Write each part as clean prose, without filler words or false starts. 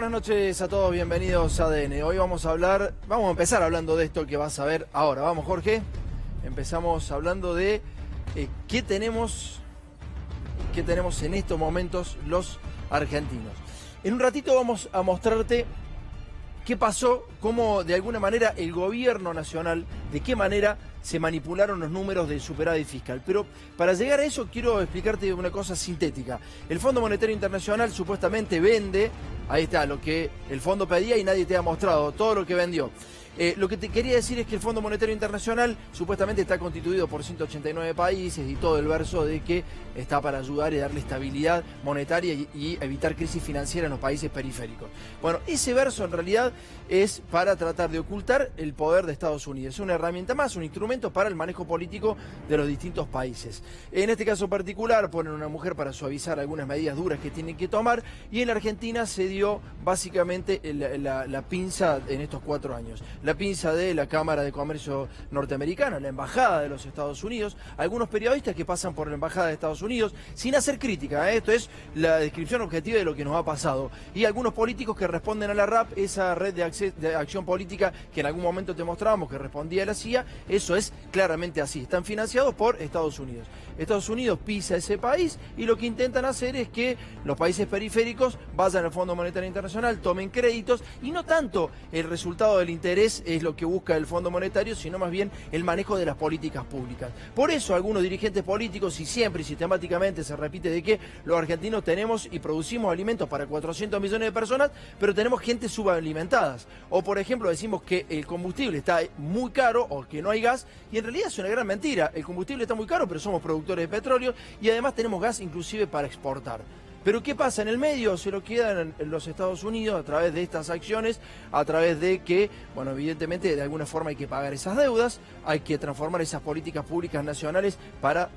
buenas noches a todos, bienvenidos a ADN. Hoy vamos a empezar hablando de esto que vas a ver ahora. Vamos, Jorge. Empezamos hablando de qué tenemos en estos momentos los argentinos. En un ratito vamos a mostrarte qué pasó, cómo de alguna manera el gobierno nacional, de qué manera se manipularon los números del superávit fiscal. Pero para llegar a eso quiero explicarte una cosa sintética. El Fondo Monetario Internacional supuestamente vende, ahí está, lo que el fondo pedía y nadie te ha mostrado, todo lo que vendió. Lo que te quería decir es que el Fondo Monetario Internacional supuestamente está constituido por 189 países y todo el verso de que está para ayudar y darle estabilidad monetaria y evitar crisis financiera en los países periféricos. Bueno, ese verso en realidad es para tratar de ocultar el poder de Estados Unidos. Es una herramienta más, un instrumento para el manejo político de los distintos países. En este caso particular ponen a una mujer para suavizar algunas medidas duras que tienen que tomar y en la Argentina se dio básicamente la pinza en estos 4 años. La pinza de la Cámara de Comercio norteamericana, la Embajada de los Estados Unidos, algunos periodistas que pasan por la Embajada de Estados Unidos sin hacer crítica, esto es la descripción objetiva de lo que nos ha pasado, y algunos políticos que responden a la RAP, esa red de acción política que en algún momento te mostrábamos que respondía a la CIA, eso es claramente así, están financiados por Estados Unidos. Estados Unidos pisa ese país y lo que intentan hacer es que los países periféricos vayan al Fondo Monetario Internacional, tomen créditos y no tanto el resultado del interés es lo que busca el Fondo Monetario, sino más bien el manejo de las políticas públicas. Por eso algunos dirigentes políticos, y siempre y sistemáticamente se repite de que los argentinos tenemos y producimos alimentos para 400 millones de personas, pero tenemos gente subalimentadas. O por ejemplo decimos que el combustible está muy caro o que no hay gas, y en realidad es una gran mentira. El combustible está muy caro, pero somos productores de petróleo y además tenemos gas inclusive para exportar. Pero ¿qué pasa? En el medio se lo quedan en los Estados Unidos a través de estas acciones, a través de que, bueno, evidentemente de alguna forma hay que pagar esas deudas, hay que transformar esas políticas públicas nacionales para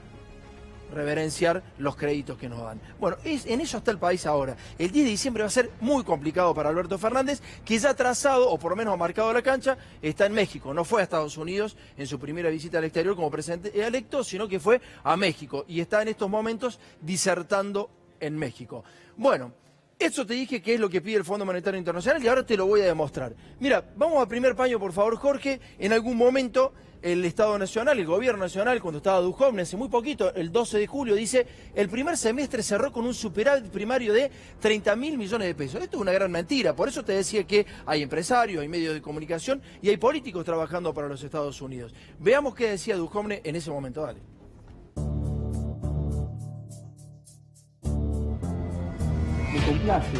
reverenciar los créditos que nos dan. Bueno, en eso está el país ahora. El 10 de diciembre va a ser muy complicado para Alberto Fernández, que ya ha trazado, o por lo menos ha marcado la cancha, está en México. No fue a Estados Unidos en su primera visita al exterior como presidente electo, sino que fue a México y está en estos momentos disertando en México. Bueno, eso te dije que es lo que pide el Fondo Monetario Internacional y ahora te lo voy a demostrar. Mira, vamos al primer paño, por favor, Jorge. En algún momento el Estado Nacional, el Gobierno Nacional, cuando estaba Duhovne, hace muy poquito, el 12 de julio, dice, el primer semestre cerró con un superávit primario de 30.000 millones de pesos. Esto es una gran mentira, por eso te decía que hay empresarios, hay medios de comunicación y hay políticos trabajando para los Estados Unidos. Veamos qué decía Duhovne en ese momento, dale. Me complace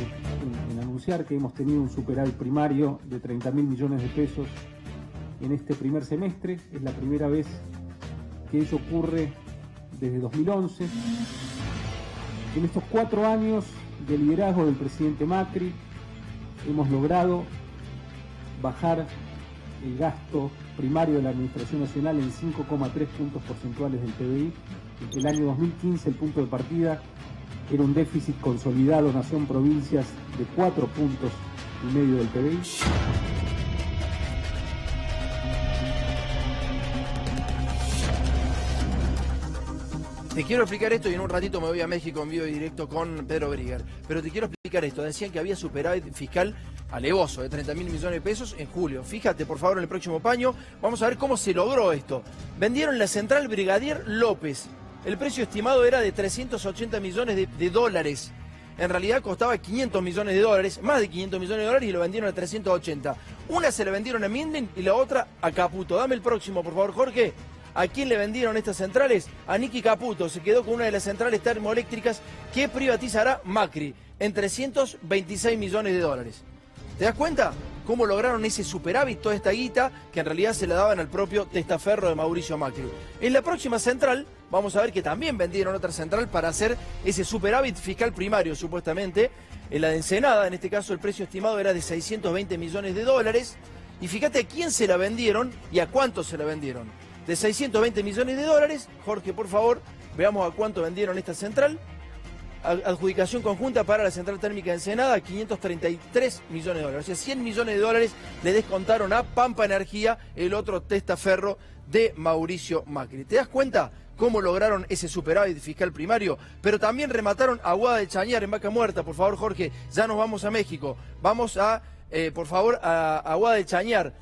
en anunciar que hemos tenido un superávit primario de 30.000 millones de pesos en este primer semestre. Es la primera vez que ello ocurre desde 2011. En estos 4 años de liderazgo del presidente Macri hemos logrado bajar el gasto primario de la Administración Nacional en 5,3 puntos porcentuales del PBI. Desde el año 2015 el punto de partida era un déficit consolidado nación-provincias de 4,5 puntos del PBI. Te quiero explicar esto y en un ratito me voy a México en vivo y directo con Pedro Brigger. Pero te quiero explicar esto. Decían que había superávit fiscal alevoso de 30.000 millones de pesos en julio. Fíjate, por favor, en el próximo paño. Vamos a ver cómo se logró esto. Vendieron la central Brigadier López. El precio estimado era de 380 millones de dólares. En realidad costaba 500 millones de dólares, más de 500 millones de dólares y lo vendieron a 380. Una se la vendieron a Minden y la otra a Caputo. Dame el próximo, por favor, Jorge. ¿A quién le vendieron estas centrales? A Nicky Caputo. Se quedó con una de las centrales termoeléctricas que privatizará Macri en 326 millones de dólares. ¿Te das cuenta? ¿Cómo lograron ese superávit, toda esta guita, que en realidad se la daban al propio testaferro de Mauricio Macri? En la próxima central, vamos a ver que también vendieron otra central para hacer ese superávit fiscal primario, supuestamente. En la de Ensenada, en este caso, el precio estimado era de 620 millones de dólares. Y fíjate a quién se la vendieron y a cuánto se la vendieron. De 620 millones de dólares, Jorge, por favor, veamos a cuánto vendieron esta central. adjudicación conjunta para la central térmica de Ensenada, 533 millones de dólares. O sea, 100 millones de dólares le descontaron a Pampa Energía, el otro testaferro de Mauricio Macri. ¿Te das cuenta cómo lograron ese superávit fiscal primario? Pero también remataron Aguada de Chañar en Vaca Muerta. Por favor, Jorge, ya nos vamos a México. Vamos a, por favor, a Aguada de Chañar.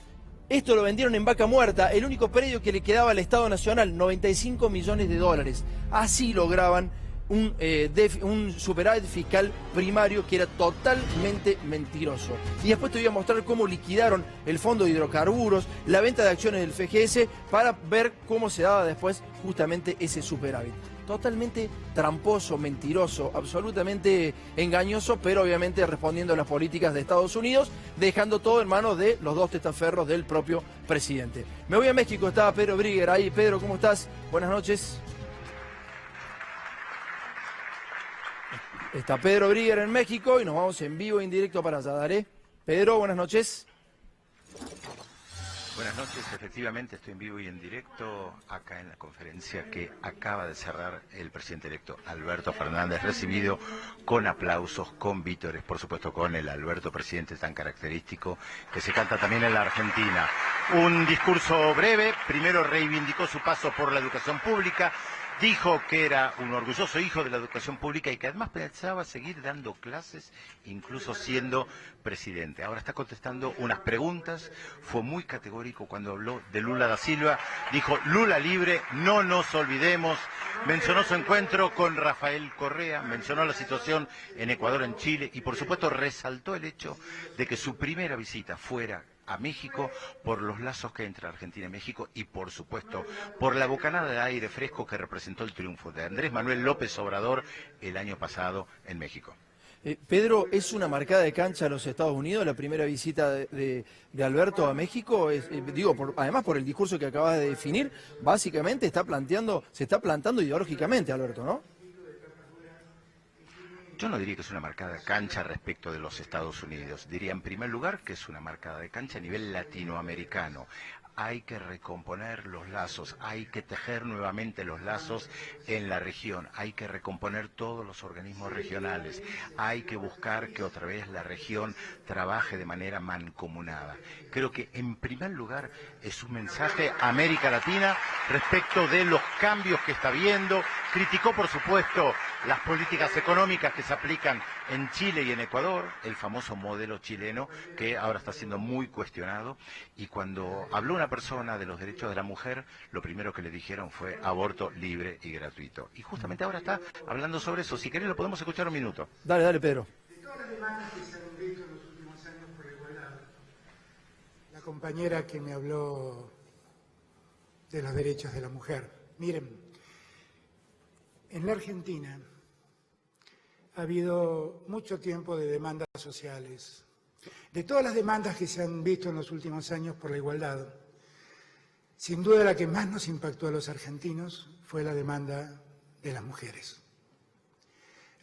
Esto lo vendieron en Vaca Muerta, el único predio que le quedaba al Estado Nacional, 95 millones de dólares. Así lograban un superávit fiscal primario que era totalmente mentiroso. Y después te voy a mostrar cómo liquidaron el Fondo de Hidrocarburos, la venta de acciones del FGS, para ver cómo se daba después justamente ese superávit. Totalmente tramposo, mentiroso, absolutamente engañoso, pero obviamente respondiendo a las políticas de Estados Unidos, dejando todo en manos de los dos testaferros del propio presidente. Me voy a México, está Pedro Brigger ahí. Pedro, ¿cómo estás? Buenas noches. Está Pedro Brigger en México y nos vamos en vivo e indirecto para allá. Daré. Pedro, buenas noches. Buenas noches, efectivamente estoy en vivo y en directo acá en la conferencia que acaba de cerrar el presidente electo Alberto Fernández, recibido con aplausos, con vítores, por supuesto con el Alberto presidente tan característico que se canta también en la Argentina. Un discurso breve, primero reivindicó su paso por la educación pública, dijo que era un orgulloso hijo de la educación pública y que además pensaba seguir dando clases, incluso siendo presidente. Ahora está contestando unas preguntas, fue muy categórico cuando habló de Lula da Silva, dijo Lula libre, no nos olvidemos, mencionó su encuentro con Rafael Correa, mencionó la situación en Ecuador, en Chile y por supuesto resaltó el hecho de que su primera visita fuera a México por los lazos que hay entre Argentina y México y por supuesto por la bocanada de aire fresco que representó el triunfo de Andrés Manuel López Obrador el año pasado en México. Pedro, ¿es una marcada de cancha a los Estados Unidos la primera visita de Alberto a México? Además por el discurso que acabas de definir, básicamente se está plantando ideológicamente Alberto, ¿no? Yo no diría que es una marcada de cancha respecto de los Estados Unidos. Diría en primer lugar que es una marcada de cancha a nivel latinoamericano. Hay que recomponer los lazos, hay que tejer nuevamente los lazos en la región, hay que recomponer todos los organismos regionales, hay que buscar que otra vez la región trabaje de manera mancomunada. Creo que en primer lugar es un mensaje a América Latina respecto de los cambios que está viendo. Criticó por supuesto las políticas económicas que se aplican en Chile y en Ecuador, el famoso modelo chileno que ahora está siendo muy cuestionado, y cuando habló una persona de los derechos de la mujer, lo primero que le dijeron fue aborto libre y gratuito. Y justamente ahora está hablando sobre eso. Si querés lo podemos escuchar un minuto. Dale, dale, Pedro. De todas las demandas que se han visto en los últimos años por la igualdad, la compañera que me habló de los derechos de la mujer. Miren, en la Argentina ha habido mucho tiempo de demandas sociales. De todas las demandas que se han visto en los últimos años por la igualdad, sin duda la que más nos impactó a los argentinos fue la demanda de las mujeres.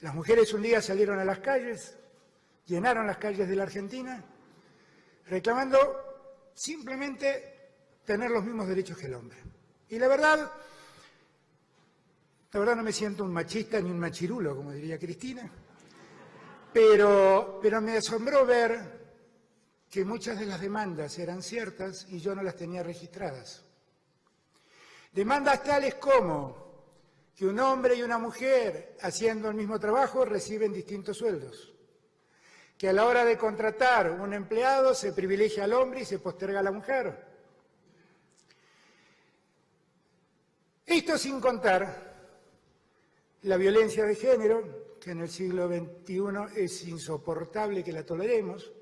Las mujeres un día salieron a las calles, llenaron las calles de la Argentina, reclamando simplemente tener los mismos derechos que el hombre. Y la verdad no me siento un machista ni un machirulo, como diría Cristina, pero me asombró ver que muchas de las demandas eran ciertas y yo no las tenía registradas. Demandas tales como que un hombre y una mujer haciendo el mismo trabajo reciben distintos sueldos, que a la hora de contratar un empleado se privilegia al hombre y se posterga a la mujer. Esto sin contar la violencia de género, que en el siglo XXI es insoportable que la toleremos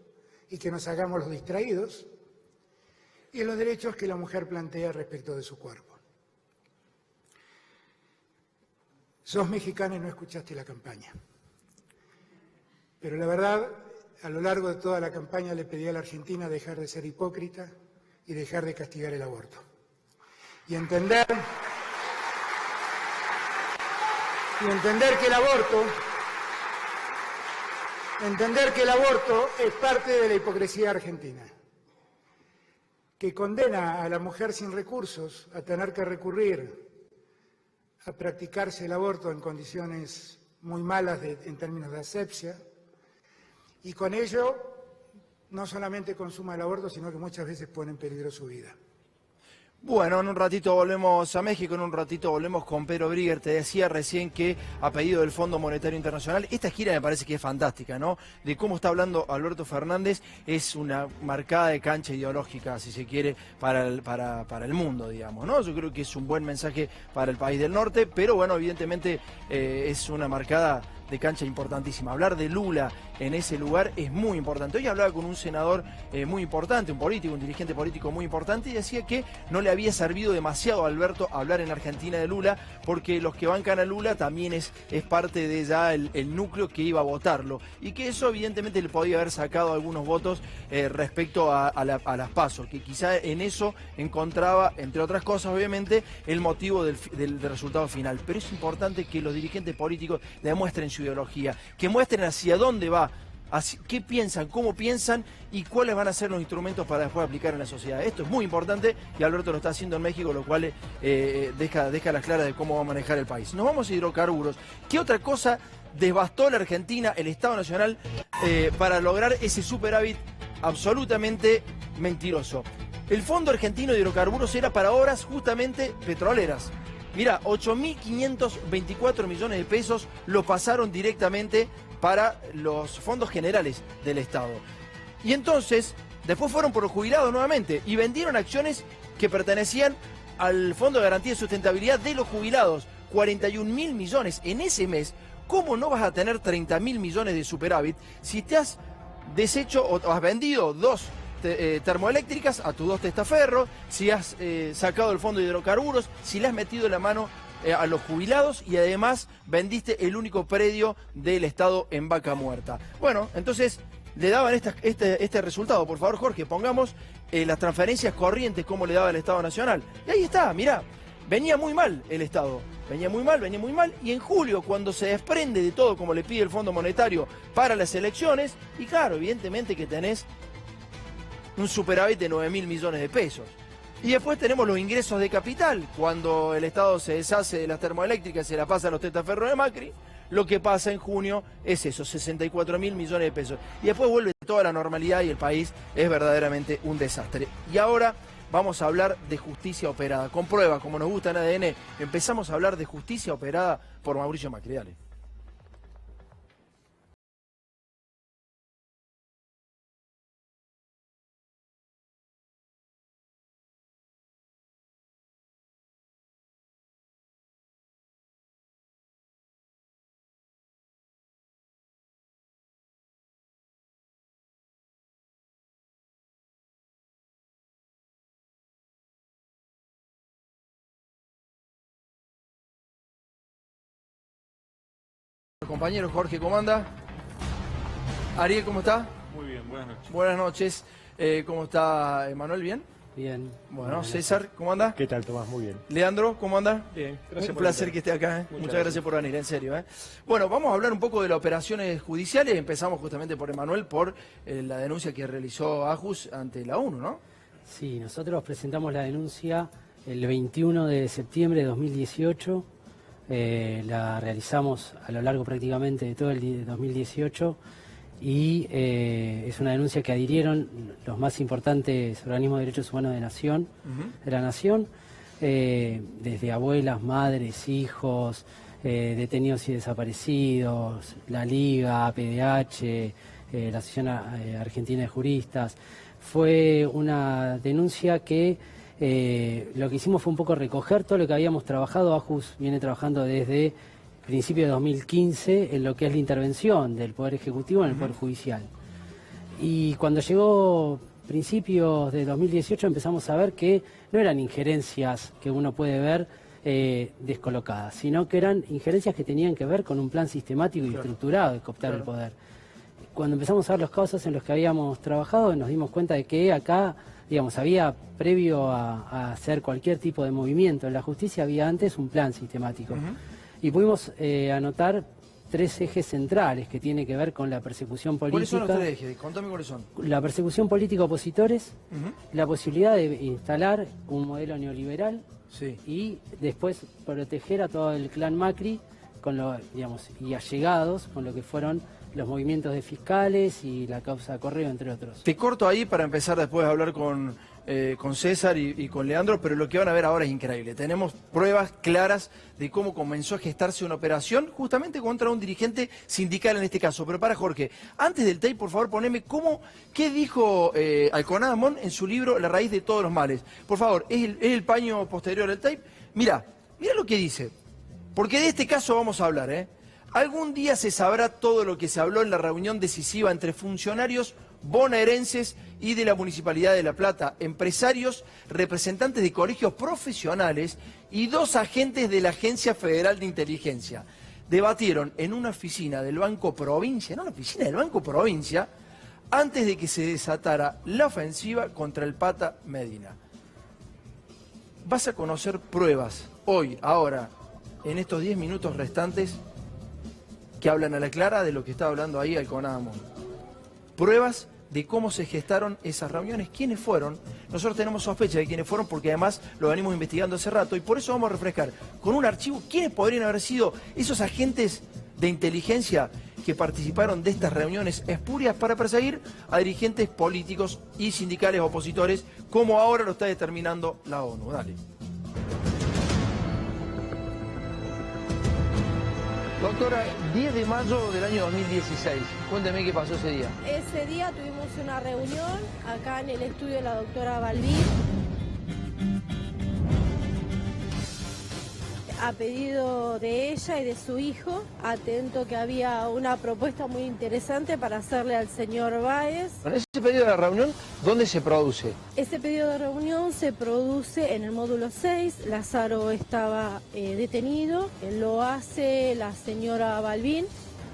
y que nos hagamos los distraídos, y los derechos que la mujer plantea respecto de su cuerpo. Sos mexicana y no escuchaste la campaña. Pero la verdad, a lo largo de toda la campaña le pedí a la Argentina dejar de ser hipócrita y dejar de castigar el aborto. Y entender que el aborto es parte de la hipocresía argentina, que condena a la mujer sin recursos a tener que recurrir a practicarse el aborto en condiciones muy malas en términos de asepsia, y con ello no solamente consuma el aborto, sino que muchas veces pone en peligro su vida. Bueno, en un ratito volvemos a México, en un ratito volvemos con Pedro Brigger. Te decía recién que a pedido del Fondo Monetario Internacional, esta gira me parece que es fantástica, ¿no? De cómo está hablando Alberto Fernández, es una marcada de cancha ideológica, si se quiere, para el mundo, digamos, ¿no? Yo creo que es un buen mensaje para el país del norte, pero bueno, evidentemente es una marcada de cancha importantísima. Hablar de Lula en ese lugar es muy importante. Hoy hablaba con un senador muy importante, un político, un dirigente político muy importante, y decía que no le había servido demasiado a Alberto hablar en Argentina de Lula, porque los que bancan a Lula también es parte de ya el núcleo que iba a votarlo, y que eso evidentemente le podía haber sacado algunos votos respecto a las PASO, que quizá en eso encontraba, entre otras cosas obviamente, el motivo del resultado final. Pero es importante que los dirigentes políticos demuestren su ideología, que muestren hacia dónde va, qué piensan, cómo piensan y cuáles van a ser los instrumentos para después aplicar en la sociedad. Esto es muy importante y Alberto lo está haciendo en México, lo cual deja las claras de cómo va a manejar el país. Nos vamos a hidrocarburos. ¿Qué otra cosa devastó la Argentina, el Estado Nacional, para lograr ese superávit absolutamente mentiroso? El Fondo Argentino de Hidrocarburos era para obras justamente petroleras. Mirá, 8.524 millones de pesos lo pasaron directamente para los fondos generales del Estado. Y entonces, después fueron por los jubilados nuevamente y vendieron acciones que pertenecían al Fondo de Garantía de Sustentabilidad de los jubilados. 41.000 millones en ese mes. ¿Cómo no vas a tener 30.000 millones de superávit si te has deshecho o has vendido dos termoeléctricas a tus dos testaferros, si has sacado el fondo de hidrocarburos, si le has metido la mano a los jubilados y además vendiste el único predio del Estado en Vaca Muerta? Bueno, entonces le daban este resultado. Por favor, Jorge, pongamos las transferencias corrientes como le daba el Estado Nacional. Y ahí está, mirá, venía muy mal el Estado. Venía muy mal, y en julio, cuando se desprende de todo como le pide el Fondo Monetario para las elecciones, y claro, evidentemente que tenés un superávit de 9.000 millones de pesos. Y después tenemos los ingresos de capital. Cuando el Estado se deshace de las termoeléctricas y se la pasa a los testaferros de Macri, lo que pasa en junio es eso, 64.000 millones de pesos. Y después vuelve toda la normalidad y el país es verdaderamente un desastre. Y ahora vamos a hablar de justicia operada. Con pruebas, como nos gusta en ADN, empezamos a hablar de justicia operada por Mauricio Macri. Dale. Compañero Jorge, ¿cómo anda? Ariel, ¿cómo está? Muy bien, buenas noches. Buenas noches. ¿Cómo está Emanuel? ¿Bien? Bien. Bueno, César, ¿cómo anda? ¿Qué tal, Tomás? Muy bien. Leandro, ¿cómo anda? Bien, gracias. Un placer que esté acá. Muchas gracias por venir, en serio. Bueno, vamos a hablar un poco de las operaciones judiciales. Empezamos justamente por Emanuel, por la denuncia que realizó Ajus ante la ONU, ¿no? Sí, nosotros presentamos la denuncia el 21 de septiembre de 2018. La realizamos a lo largo prácticamente de todo el 2018 y es una denuncia que adhirieron los más importantes organismos de derechos humanos de la nación, desde abuelas, madres, hijos, detenidos y desaparecidos, la Liga, APDH, la Asociación Argentina de Juristas. Fue una denuncia que lo que hicimos fue un poco recoger todo lo que habíamos trabajado. Ajus viene trabajando desde principios de 2015 en lo que es la intervención del Poder Ejecutivo en el Poder Judicial. Y cuando llegó principios de 2018 empezamos a ver que no eran injerencias que uno puede ver descolocadas, sino que eran injerencias que tenían que ver con un plan sistemático y estructurado de cooptar el poder. Cuando empezamos a ver los casos en los que habíamos trabajado, nos dimos cuenta de que acá, digamos, había, previo a hacer cualquier tipo de movimiento en la justicia, había antes un plan sistemático. Y pudimos anotar 3 ejes centrales que tienen que ver con la persecución política. ¿Cuáles son los 3 ejes? Contame cuáles son. La persecución política a opositores, la posibilidad de instalar un modelo neoliberal, sí, y después proteger a todo el clan Macri digamos, y allegados con lo que fueron los movimientos de fiscales y la causa Correo, entre otros. Te corto ahí para empezar después a hablar con César y con Leandro, pero lo que van a ver ahora es increíble. Tenemos pruebas claras de cómo comenzó a gestarse una operación justamente contra un dirigente sindical en este caso. Pero para Jorge, antes del tape, por favor, poneme qué dijo Alconada Amón en su libro La raíz de todos los males. Por favor, es el paño posterior al tape. Mira lo que dice, porque de este caso vamos a hablar, ¿eh? Algún día se sabrá todo lo que se habló en la reunión decisiva entre funcionarios bonaerenses y de la Municipalidad de La Plata, empresarios, representantes de colegios profesionales y 2 agentes de la Agencia Federal de Inteligencia. Debatieron en una oficina del Banco Provincia, antes de que se desatara la ofensiva contra el Pata Medina. Vas a conocer pruebas hoy, ahora, en estos 10 minutos restantes, que hablan a la clara de lo que está hablando ahí Alconada Amón. Pruebas de cómo se gestaron esas reuniones, quiénes fueron. Nosotros tenemos sospecha de quiénes fueron porque además lo venimos investigando hace rato y por eso vamos a refrescar con un archivo quiénes podrían haber sido esos agentes de inteligencia que participaron de estas reuniones espurias para perseguir a dirigentes políticos y sindicales opositores, como ahora lo está determinando la ONU. Dale. Doctora, 10 de mayo del año 2016, cuénteme qué pasó ese día. Ese día tuvimos una reunión acá en el estudio de la doctora Balbín. A pedido de ella y de su hijo, atento que había una propuesta muy interesante para hacerle al señor Báez. En ese pedido de reunión, ¿dónde se produce? Ese pedido de reunión se produce en el módulo 6, Lázaro estaba detenido, lo hace la señora Balbín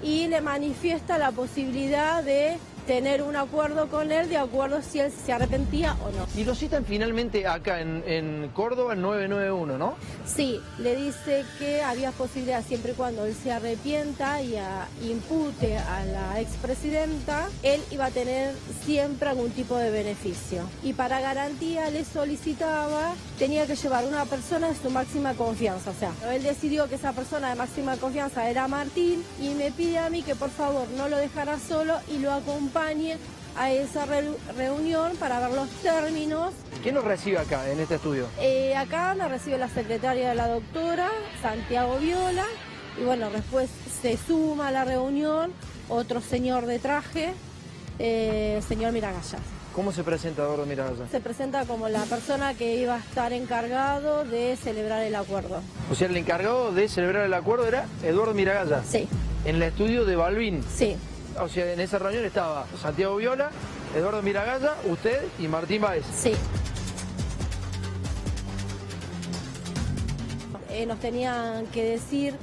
y le manifiesta la posibilidad de tener un acuerdo con él de acuerdo si él se arrepentía o no. Y lo citan finalmente acá en Córdoba, el 991, ¿no? Sí, le dice que había posibilidad siempre y cuando él se arrepienta y impute a la expresidenta, él iba a tener siempre algún tipo de beneficio. Y para garantía le solicitaba, tenía que llevar una persona de su máxima confianza. O sea, él decidió que esa persona de máxima confianza era Martín y me pide a mí que por favor no lo dejara solo y lo acompañe a esa reunión para ver los términos. ¿Quién nos recibe acá, en este estudio? Acá me recibe la secretaria de la doctora, Santiago Viola, y bueno, después se suma a la reunión otro señor de traje, señor Miragaya. ¿Cómo se presenta Eduardo Miragaya? Se presenta como la persona que iba a estar encargado de celebrar el acuerdo. O sea, el encargado de celebrar el acuerdo era Eduardo Miragaya. Sí. En el estudio de Balbín. Sí. O sea, en esa reunión estaba Santiago Viola, Eduardo Miragaya, usted y Martín Báez. Sí. Nos tenían que decir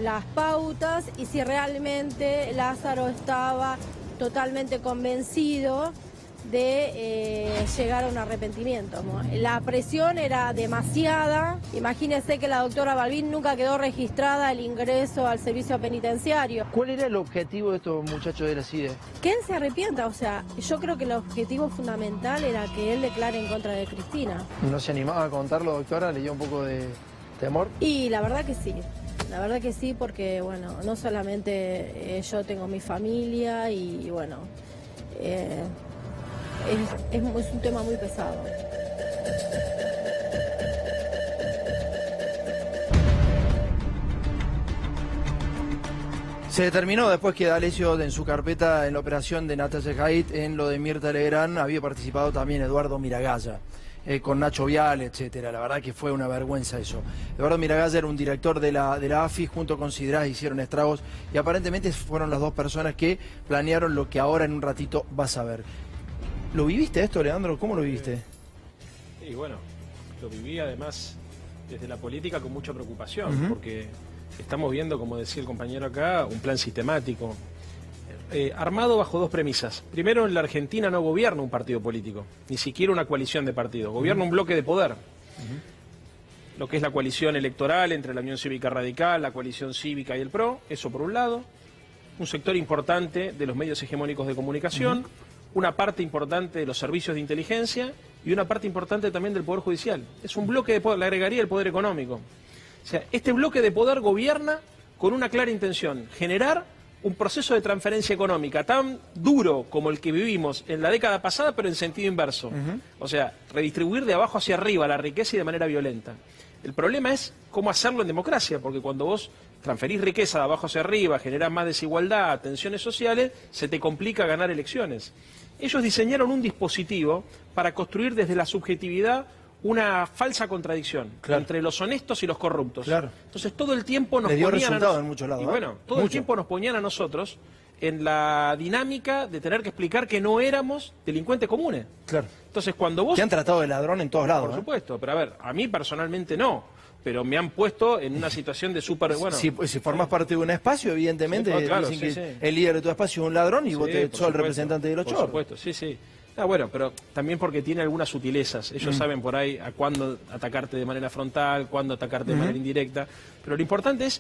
las pautas y si realmente Lázaro estaba totalmente convencido de llegar a un arrepentimiento, ¿no? La presión era demasiada. Imagínense que la doctora Balbín nunca quedó registrada el ingreso al servicio penitenciario. ¿Cuál era el objetivo de estos muchachos de la CIDE? Que él se arrepienta, o sea, yo creo que el objetivo fundamental era que él declare en contra de Cristina. ¿No se animaba a contarlo, doctora? ¿Le dio un poco de temor? Y la verdad que sí, porque bueno, no solamente yo tengo mi familia y bueno, es un tema muy pesado. Se determinó después que D'Alessio en su carpeta en la operación de Natalia Haidt, en lo de Mirta Legrand, había participado también Eduardo Miragaya, con Nacho Viale, etcétera. La verdad que fue una vergüenza eso. Eduardo Miragaya era un director de la AFI, junto con Sidrás hicieron estragos y aparentemente fueron las 2 personas que planearon lo que ahora en un ratito vas a ver. ¿Lo viviste esto, Leandro? ¿Cómo lo viviste? Y bueno, lo viví además desde la política con mucha preocupación, porque estamos viendo, como decía el compañero acá, un plan sistemático, armado bajo 2 premisas. Primero, en la Argentina no gobierna un partido político, ni siquiera una coalición de partidos, gobierna un bloque de poder. Lo que es la coalición electoral entre la Unión Cívica Radical, la coalición cívica y el PRO, eso por un lado. Un sector importante de los medios hegemónicos de comunicación, una parte importante de los servicios de inteligencia y una parte importante también del Poder Judicial. Es un bloque de poder, le agregaría el poder económico. O sea, este bloque de poder gobierna con una clara intención: generar un proceso de transferencia económica tan duro como el que vivimos en la década pasada, pero en sentido inverso. O sea, redistribuir de abajo hacia arriba la riqueza y de manera violenta. El problema es cómo hacerlo en democracia, porque cuando vos transferís riqueza de abajo hacia arriba, generás más desigualdad, tensiones sociales, se te complica ganar elecciones. Ellos diseñaron un dispositivo para construir desde la subjetividad una falsa contradicción entre los honestos y los corruptos. Entonces todo el tiempo nos ponían en muchos lados. Y bueno, todo el tiempo nos ponían a nosotros en la dinámica de tener que explicar que no éramos delincuentes comunes. Entonces cuando vos... Te han tratado de ladrón en todos lados. Por supuesto, pero a ver, a mí personalmente no, pero me han puesto en una situación de súper... Bueno, si formas parte de un espacio, evidentemente, dicen que el líder de tu espacio es un ladrón y vos sos el representante de los chorros. Por supuesto, sí. Ah, bueno, pero también porque tiene algunas sutilezas. Ellos saben por ahí a cuándo atacarte de manera frontal, cuándo atacarte de manera indirecta. Pero lo importante es,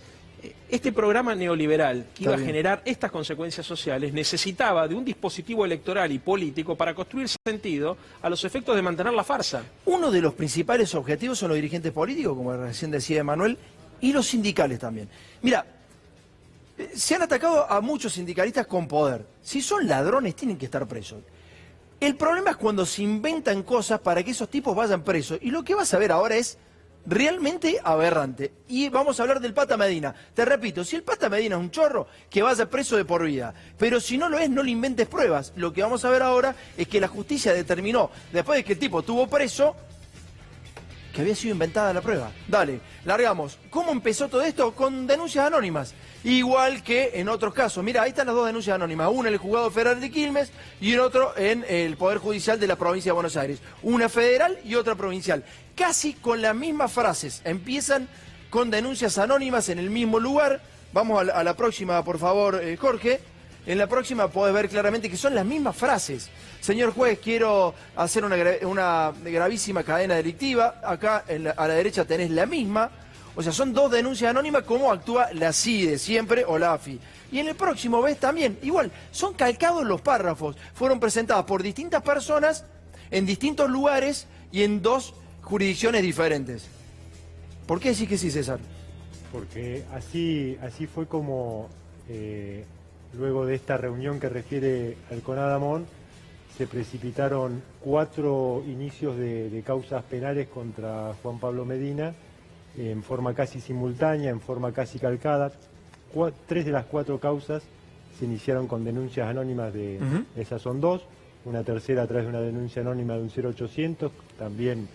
este programa neoliberal que iba a generar estas consecuencias sociales necesitaba de un dispositivo electoral y político para construir sentido a los efectos de mantener la farsa. Uno de los principales objetivos son los dirigentes políticos, como recién decía Emanuel, y los sindicales también. Mira, se han atacado a muchos sindicalistas con poder. Si son ladrones, tienen que estar presos. El problema es cuando se inventan cosas para que esos tipos vayan presos. Y lo que vas a ver ahora es realmente aberrante. Y vamos a hablar del Pata Medina. Te repito, si el Pata Medina es un chorro, que vaya preso de por vida. Pero si no lo es, no le inventes pruebas. Lo que vamos a ver ahora es que la justicia determinó, después de que el tipo estuvo preso, que había sido inventada la prueba. Dale, largamos. ¿Cómo empezó todo esto? Con denuncias anónimas. Igual que en otros casos. Mira, ahí están las dos denuncias anónimas. Una en el Juzgado Federal de Quilmes y en otro en el Poder Judicial de la Provincia de Buenos Aires. Una federal y otra provincial. Casi con las mismas frases. Empiezan con denuncias anónimas en el mismo lugar. Vamos a la próxima, por favor, Jorge. En la próxima podés ver claramente que son las mismas frases. Señor juez, quiero hacer una gravísima cadena delictiva. Acá a la derecha tenés la misma. O sea, son dos denuncias anónimas como actúa la CIDE siempre o la AFI. Y en el próximo ves también, igual, son calcados los párrafos. Fueron presentadas por distintas personas en distintos lugares y en dos jurisdicciones diferentes. ¿Por qué decís que sí, César? Porque así fue como, luego de esta reunión que refiere al CONADAMON, se precipitaron 4 inicios de causas penales contra Juan Pablo Medina, en forma casi simultánea, en forma casi calcada. 3 de las 4 causas se iniciaron con denuncias anónimas esas son 2, una tercera a través de una denuncia anónima de un 0800, también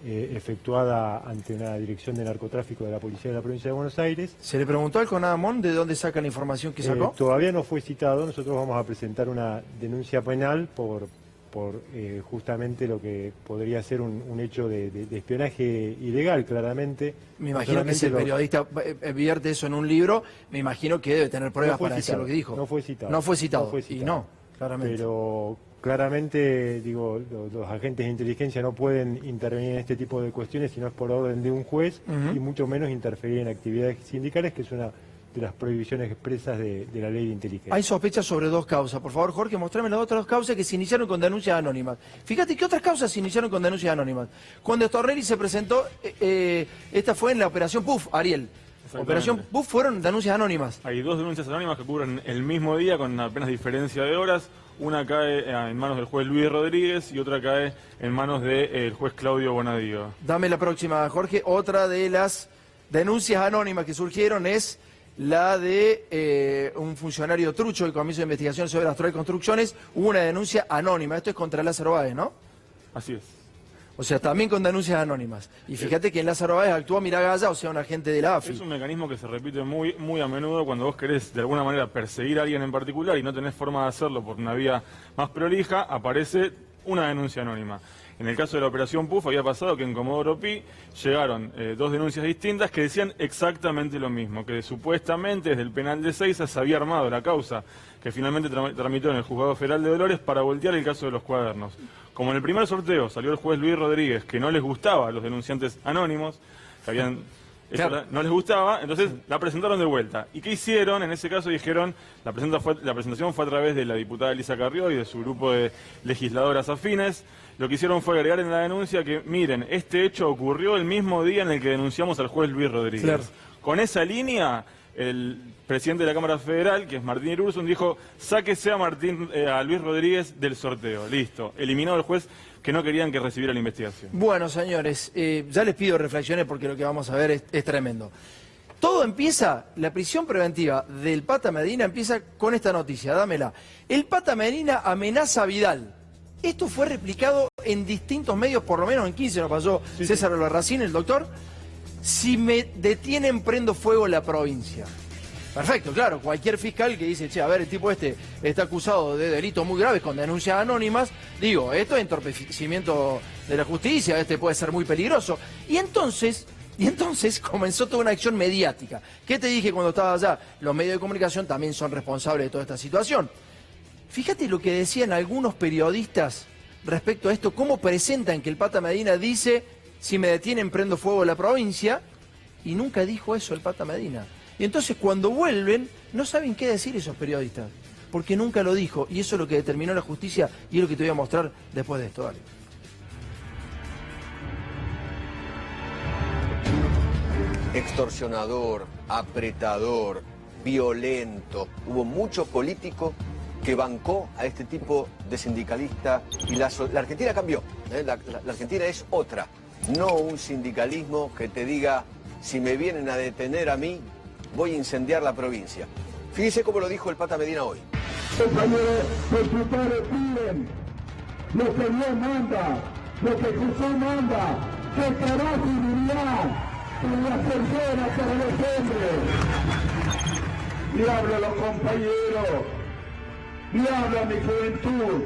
efectuada ante una dirección de narcotráfico de la Policía de la Provincia de Buenos Aires. ¿Se le preguntó al CONADAMON de dónde saca la información que sacó? Todavía no fue citado. Nosotros vamos a presentar una denuncia penal por justamente lo que podría ser un hecho de espionaje ilegal, claramente. Me imagino que si el periodista vierte eso en un libro, me imagino que debe tener pruebas para decir lo que dijo. No fue citado. No fue citado. Y no, claramente. Pero claramente, digo, los agentes de inteligencia no pueden intervenir en este tipo de cuestiones si no es por orden de un juez, y mucho menos interferir en actividades sindicales, que es una de las prohibiciones expresas de la ley de inteligencia. Hay sospechas sobre 2 causas. Por favor, Jorge, mostrame las otras 2 causas que se iniciaron con denuncias anónimas. Fíjate qué otras causas se iniciaron con denuncias anónimas. Cuando Stornelli se presentó, esta fue en la Operación PUF, Ariel. Operación PUF fueron denuncias anónimas. Hay 2 denuncias anónimas que ocurren el mismo día con apenas diferencia de horas. Una cae en manos del juez Luis Rodríguez y otra cae en manos del juez Claudio Bonadío. Dame la próxima, Jorge. Otra de las denuncias anónimas que surgieron es la de un funcionario trucho del Comienzo de Investigación sobre Astral Construcciones. Hubo una denuncia anónima. Esto es contra Lázaro Báez, ¿no? Así es. O sea, también con denuncias anónimas. Y fíjate que en Lázaro Báez actuó Miragaya, o sea, un agente de la AFI. Es un mecanismo que se repite muy a menudo cuando vos querés de alguna manera perseguir a alguien en particular y no tenés forma de hacerlo por una vía más prolija, aparece una denuncia anónima. En el caso de la Operación PUF había pasado que en Comodoro Pi llegaron 2 denuncias distintas que decían exactamente lo mismo, que supuestamente desde el penal de Seiza se había armado la causa que finalmente tramitó en el Juzgado Federal de Dolores para voltear el caso de los cuadernos. Como en el primer sorteo salió el juez Luis Rodríguez, que no les gustaba a los denunciantes anónimos, que habían... Claro. No les gustaba, entonces la presentaron de vuelta. ¿Y qué hicieron? En ese caso dijeron, la presentación fue a través de la diputada Elisa Carrió y de su grupo de legisladoras afines. Lo que hicieron fue agregar en la denuncia que, miren, este hecho ocurrió el mismo día en el que denunciamos al juez Luis Rodríguez. Claro. Con esa línea el presidente de la Cámara Federal, que es Martín Irurzun, dijo, sáquese a Luis Rodríguez del sorteo. Listo, eliminado el juez que no querían que recibiera la investigación. Bueno, señores, ya les pido reflexiones porque lo que vamos a ver es tremendo. Todo empieza, la prisión preventiva del Pata Medina empieza con esta noticia, dámela. El Pata Medina amenaza a Vidal. Esto fue replicado en distintos medios, por lo menos en 15 nos pasó César Albarracín, el doctor. Si me detienen, prendo fuego la provincia. Perfecto, claro, cualquier fiscal que dice, che, a ver, el tipo este está acusado de delitos muy graves con denuncias anónimas, digo, esto es entorpecimiento de la justicia, este puede ser muy peligroso. Y entonces comenzó toda una acción mediática. ¿Qué te dije cuando estaba allá? Los medios de comunicación también son responsables de toda esta situación. Fíjate lo que decían algunos periodistas respecto a esto, cómo presentan que el Pata Medina dice, si me detienen prendo fuego la provincia, y nunca dijo eso el Pata Medina. Y entonces cuando vuelven, no saben qué decir esos periodistas, porque nunca lo dijo, y eso es lo que determinó la justicia, y es lo que te voy a mostrar después de esto. Dale. Extorsionador, apretador, violento. Hubo mucho político que bancó a este tipo de sindicalista y la Argentina cambió. La Argentina es otra, no un sindicalismo que te diga, si me vienen a detener a mí, voy a incendiar la provincia. Fíjese cómo lo dijo el Pata Medina hoy. Compañeros, diputados piden lo que Dios manda, lo que Jesús manda, que trabajo y dignidad con las personas que nos defienden. Le hablo a los compañeros, le hablo a mi juventud,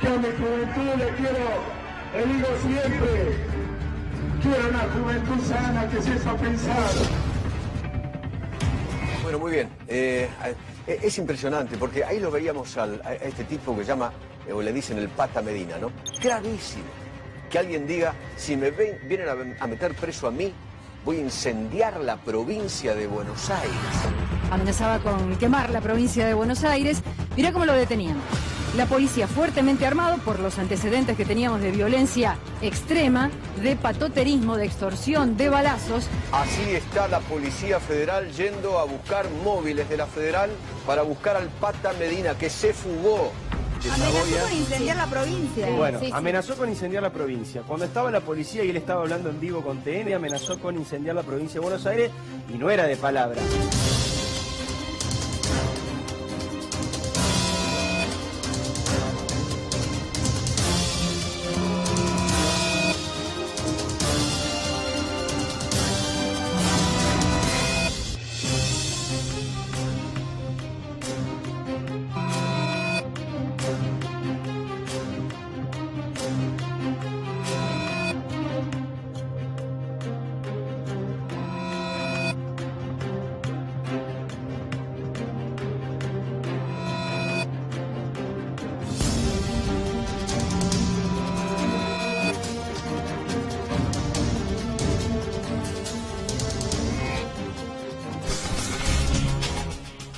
que a mi juventud le digo siempre, quiero una juventud sana que sepa pensar. Bueno, muy bien. Es impresionante, porque ahí lo veíamos a este tipo que llama, o le dicen el Pata Medina, ¿no? Gravísimo. Que alguien diga, si me vienen a meter preso a mí, voy a incendiar la provincia de Buenos Aires. Amenazaba con quemar la provincia de Buenos Aires. Mirá cómo lo detenían. La policía fuertemente armado por los antecedentes que teníamos de violencia extrema, de patoterismo, de extorsión, de balazos. Así está la Policía Federal yendo a buscar móviles de la Federal para buscar al Pata Medina, que se fugó. Amenazó con incendiar la provincia. Bueno, Sí, sí. amenazó con incendiar la provincia. Cuando estaba la policía y él estaba hablando en vivo con TN, amenazó con incendiar la provincia de Buenos Aires y no era de palabra.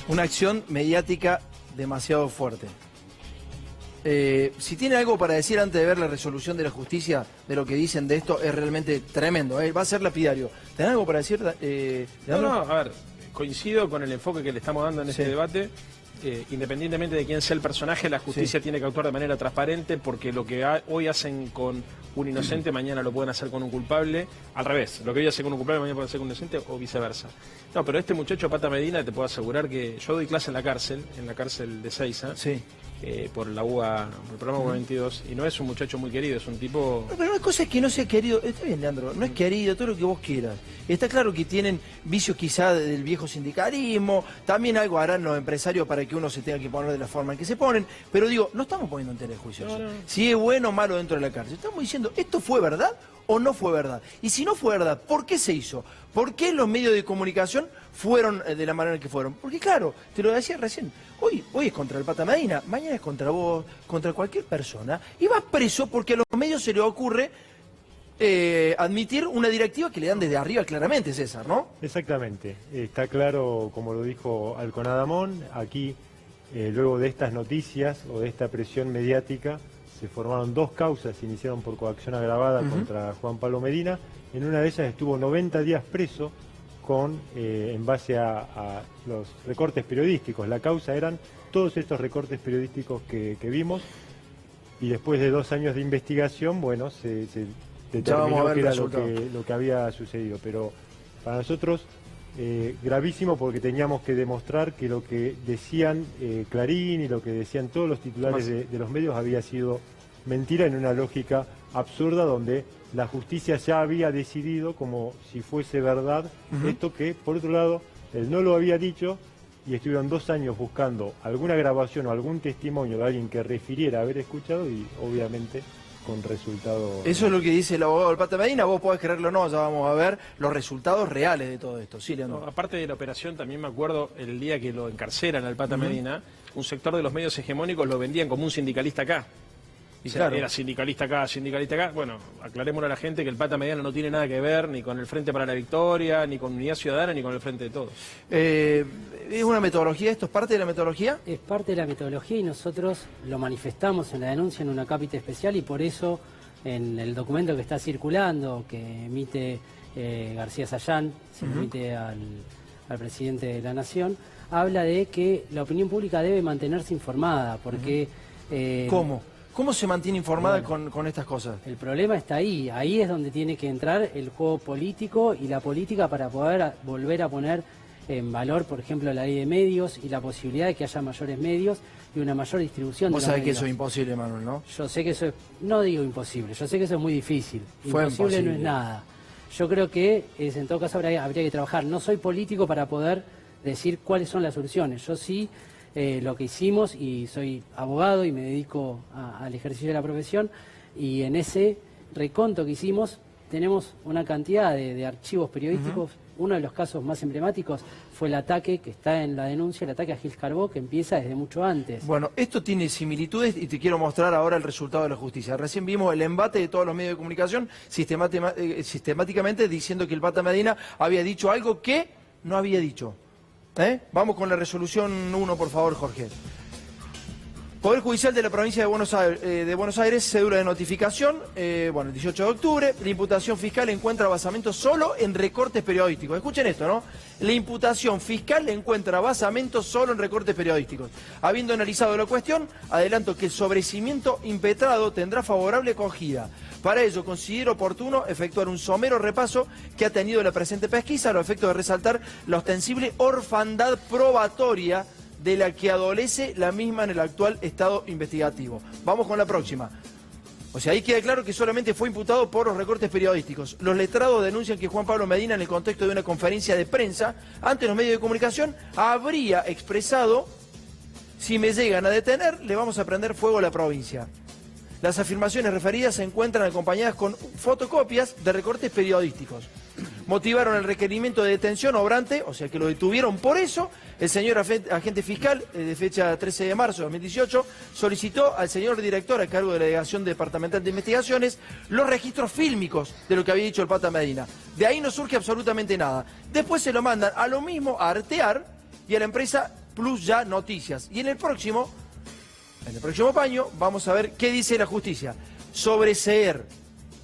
Una acción mediática demasiado fuerte. Si tiene algo para decir antes de ver la resolución de la justicia, de lo que dicen de esto, es realmente tremendo. Va a ser lapidario. ¿Tenés algo para decir? No, a ver, coincido con el enfoque que le estamos dando en este debate. Independientemente de quién sea el personaje, la justicia tiene que actuar de manera transparente, porque lo que hoy hacen con un inocente, mañana lo pueden hacer con un culpable. Al revés, lo que hoy hacen con un culpable, mañana pueden hacer con un inocente, o viceversa. No, pero este muchacho Pata Medina, te puedo asegurar que yo doy clase en la cárcel de Seiza, por la UA, por el programa UA 22, y no es un muchacho muy querido, es un tipo... Pero una cosa es que no sea querido, está bien, Leandro, no es querido, todo lo que vos quieras. Está claro que tienen vicios quizá del viejo sindicalismo, también algo harán los empresarios para que uno se tenga que poner de la forma en que se ponen, pero digo, no estamos poniendo en tela de juicio eso. Si es bueno o malo dentro de la cárcel, estamos diciendo, ¿esto fue verdad o no fue verdad? Y si no fue verdad, ¿por qué se hizo? ¿Por qué los medios de comunicación fueron de la manera en que fueron? Porque claro, te lo decía recién, hoy es contra el Pata Medina, mañana es contra vos, contra cualquier persona, y vas preso porque a los medios se les ocurre admitir una directiva que le dan desde arriba claramente, César, ¿no? Exactamente, está claro, como lo dijo Alconadamón, aquí luego de estas noticias o de esta presión mediática se formaron dos causas, se iniciaron por coacción agravada contra Juan Pablo Medina. En una de ellas estuvo 90 días preso en base a los recortes periodísticos. La causa eran todos estos recortes periodísticos que vimos, y después de 2 años de investigación, bueno, se determinó que era lo que había sucedido. Pero para nosotros gravísimo, porque teníamos que demostrar que lo que decían Clarín y lo que decían todos los titulares de los medios había sido mentira, en una lógica absurda donde la justicia ya había decidido como si fuese verdad esto que, por otro lado, él no lo había dicho, y estuvieron 2 años buscando alguna grabación o algún testimonio de alguien que refiriera haber escuchado, y obviamente con resultados... Eso es lo que dice el abogado del Pata Medina. Vos podés creerlo o no, ya vamos a ver los resultados reales de todo esto. Sí, Leandro. No, aparte de la operación, también me acuerdo el día que lo encarcelan al Pata Medina, un sector de los medios hegemónicos lo vendían como un sindicalista acá. Dice, claro, era sindicalista acá, sindicalista acá. Bueno, aclarémosle a la gente que el Pata Medina no tiene nada que ver ni con el Frente para la Victoria, ni con Unidad Ciudadana, ni con el Frente de Todos. ¿Es una metodología esto? ¿Es parte de la metodología? Es parte de la metodología, y nosotros lo manifestamos en la denuncia en una cápita especial, y por eso en el documento que está circulando, que emite García Sayán, se lo emite al presidente de la Nación, habla de que la opinión pública debe mantenerse informada, porque... ¿Cómo? ¿Cómo se mantiene informada con estas cosas? El problema está ahí. Ahí es donde tiene que entrar el juego político y la política para poder volver a poner en valor, por ejemplo, la ley de medios y la posibilidad de que haya mayores medios y una mayor distribución de los medios. Vos sabés que eso es imposible, Manuel, ¿no? Yo sé que eso es... No digo imposible, yo sé que eso es muy difícil. Imposible no es nada. Yo creo que en todo caso habría que trabajar. No soy político para poder decir cuáles son las soluciones. Yo sí... lo que hicimos, y soy abogado y me dedico al ejercicio de la profesión, y en ese reconto que hicimos tenemos una cantidad de archivos periodísticos. Uno de los casos más emblemáticos fue el ataque que está en la denuncia, el ataque a Gil Carbó, que empieza desde mucho antes. Bueno, esto tiene similitudes y te quiero mostrar ahora el resultado de la justicia. Recién vimos el embate de todos los medios de comunicación sistemáticamente diciendo que el Pata Medina había dicho algo que no había dicho. Vamos con la resolución 1, por favor, Jorge. Poder Judicial de la Provincia de Buenos Aires, cédula de notificación, el 18 de octubre, la imputación fiscal encuentra basamento solo en recortes periodísticos. Escuchen esto, ¿no? La imputación fiscal encuentra basamento solo en recortes periodísticos. Habiendo analizado la cuestión, adelanto que el sobrecimiento impetrado tendrá favorable acogida. Para ello, considero oportuno efectuar un somero repaso que ha tenido la presente pesquisa a los efectos de resaltar la ostensible orfandad probatoria de la que adolece la misma en el actual estado investigativo. Vamos con la próxima. O sea, ahí queda claro que solamente fue imputado por los recortes periodísticos. Los letrados denuncian que Juan Pablo Medina, en el contexto de una conferencia de prensa ante los medios de comunicación, habría expresado: si me llegan a detener, le vamos a prender fuego a la provincia. Las afirmaciones referidas se encuentran acompañadas con fotocopias de recortes periodísticos. Motivaron el requerimiento de detención obrante, o sea que lo detuvieron por eso. El señor agente fiscal, de fecha 13 de marzo de 2018, solicitó al señor director a cargo de la Delegación Departamental de Investigaciones los registros fílmicos de lo que había dicho el Pata Medina. De ahí no surge absolutamente nada. Después se lo mandan a lo mismo, a Artear y a la empresa Plus Ya Noticias. Y en el próximo paño vamos a ver qué dice la justicia. Sobreseer